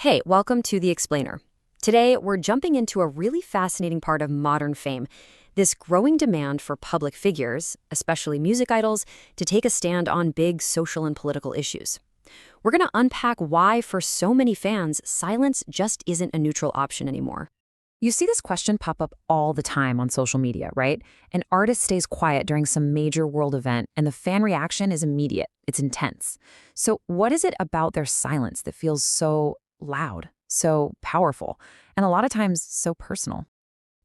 Hey, welcome to The Explainer. Today, we're jumping into a really fascinating part of modern fame, this growing demand for public figures, especially music idols, to take a stand on big social and political issues. We're going to unpack why, for so many fans, silence just isn't a neutral option anymore. You see this question pop up all the time on social media, right? An artist stays quiet during some major world event, and the fan reaction is immediate. It's intense. So, what is it about their silence that feels so loud, so powerful, and a lot of times so personal?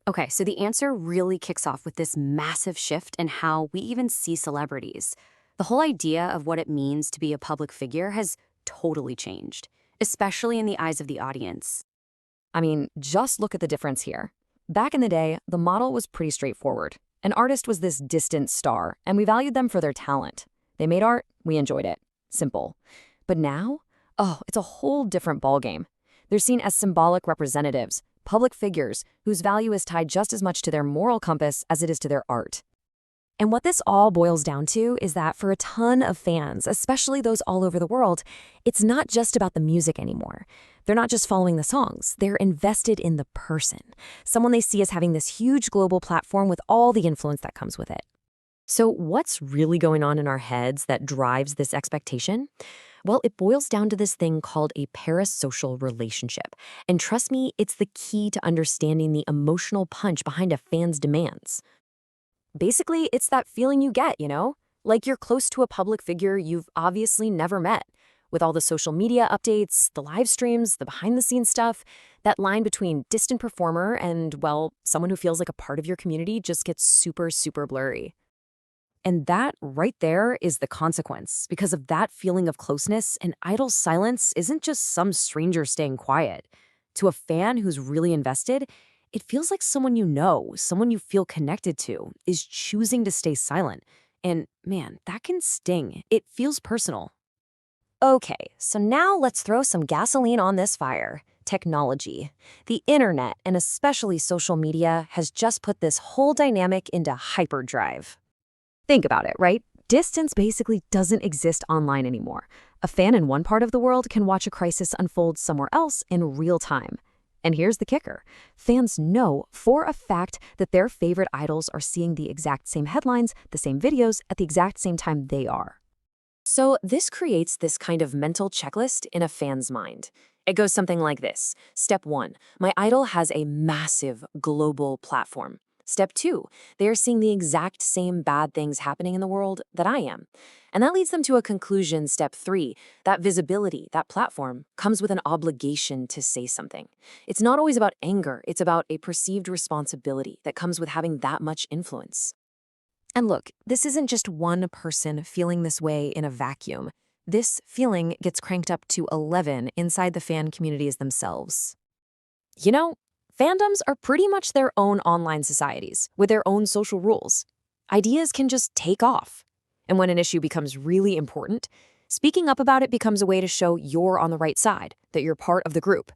Okay, so the answer really kicks off with this massive shift in how we even see celebrities. The whole idea of what it means to be a public figure has totally changed, especially in the eyes of the audience. I mean, just look at the difference here. Back in the day, the model was pretty straightforward. An artist was this distant star, and we valued them for their talent. They made art, we enjoyed it. Simple. But now, oh, it's a whole different ballgame. They're seen as symbolic representatives, public figures whose value is tied just as much to their moral compass as it is to their art. And what this all boils down to is that for a ton of fans, especially those all over the world, it's not just about the music anymore. They're not just following the songs, they're invested in the person, someone they see as having this huge global platform with all the influence that comes with it. So what's really going on in our heads that drives this expectation? Well, it boils down to this thing called a parasocial relationship. And trust me, it's the key to understanding the emotional punch behind a fan's demands. Basically, it's that feeling you get, like you're close to a public figure you've obviously never met. With all the social media updates, the live streams, the behind-the-scenes stuff, that line between distant performer and, well, someone who feels like a part of your community just gets super, super blurry. And that right there is the consequence. Because of that feeling of closeness, an idol's silence isn't just some stranger staying quiet. To a fan who's really invested, it feels like someone you know, someone you feel connected to, is choosing to stay silent. And man, that can sting. It feels personal. Okay, so now let's throw some gasoline on this fire. Technology. The internet, and especially social media, has just put this whole dynamic into hyperdrive. Think about it, right? Distance basically doesn't exist online anymore. A fan in one part of the world can watch a crisis unfold somewhere else in real time. And here's the kicker. Fans know for a fact that their favorite idols are seeing the exact same headlines, the same videos, at the exact same time they are. So this creates this kind of mental checklist in a fan's mind. It goes something like this. Step 1, my idol has a massive global platform. Step 2, they are seeing the exact same bad things happening in the world that I am. And that leads them to a conclusion. Step 3, that visibility, that platform, comes with an obligation to say something. It's not always about anger, it's about a perceived responsibility that comes with having that much influence. And look, this isn't just one person feeling this way in a vacuum. This feeling gets cranked up to 11 inside the fan communities themselves. Fandoms are pretty much their own online societies with their own social rules. Ideas can just take off. And when an issue becomes really important, speaking up about it becomes a way to show you're on the right side, that you're part of the group.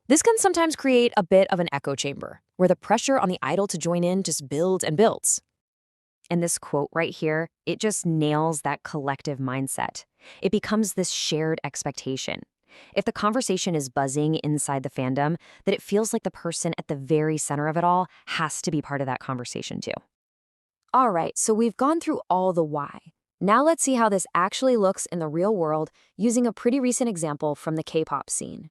This can sometimes create a bit of an echo chamber, where the pressure on the idol to join in just builds and builds. And this quote right here, it just nails that collective mindset. It becomes this shared expectation. If the conversation is buzzing inside the fandom, that it feels like the person at the very center of it all has to be part of that conversation too. All right, so we've gone through all the why. Now let's see how this actually looks in the real world using a pretty recent example from the K-pop scene.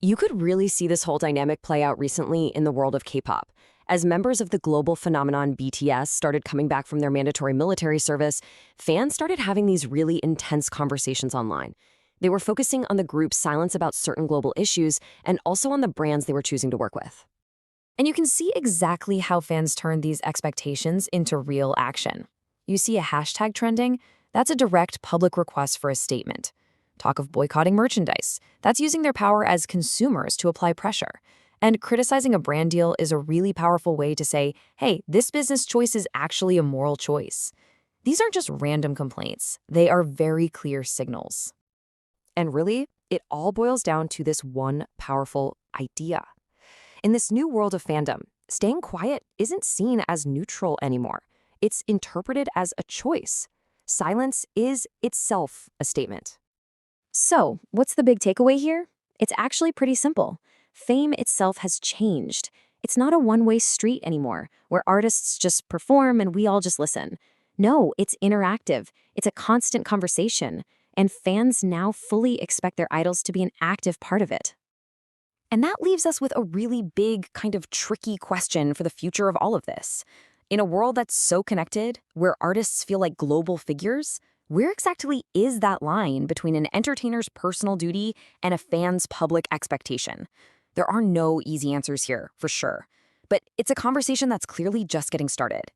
You could really see this whole dynamic play out recently in the world of K-pop. As members of the global phenomenon BTS started coming back from their mandatory military service, fans started having these really intense conversations online. They were focusing on the group's silence about certain global issues and also on the brands they were choosing to work with. And you can see exactly how fans turn these expectations into real action. You see a hashtag trending? That's a direct public request for a statement. Talk of boycotting merchandise. That's using their power as consumers to apply pressure. And criticizing a brand deal is a really powerful way to say, hey, this business choice is actually a moral choice. These aren't just random complaints. They are very clear signals. And really, it all boils down to this one powerful idea. In this new world of fandom, staying quiet isn't seen as neutral anymore. It's interpreted as a choice. Silence is itself a statement. So, what's the big takeaway here? It's actually pretty simple. Fame itself has changed. It's not a one-way street anymore, where artists just perform and we all just listen. No, it's interactive. It's a constant conversation, and fans now fully expect their idols to be an active part of it. And that leaves us with a really big, kind of tricky question for the future of all of this. In a world that's so connected, where artists feel like global figures, where exactly is that line between an entertainer's personal duty and a fan's public expectation? There are no easy answers here, for sure. But it's a conversation that's clearly just getting started.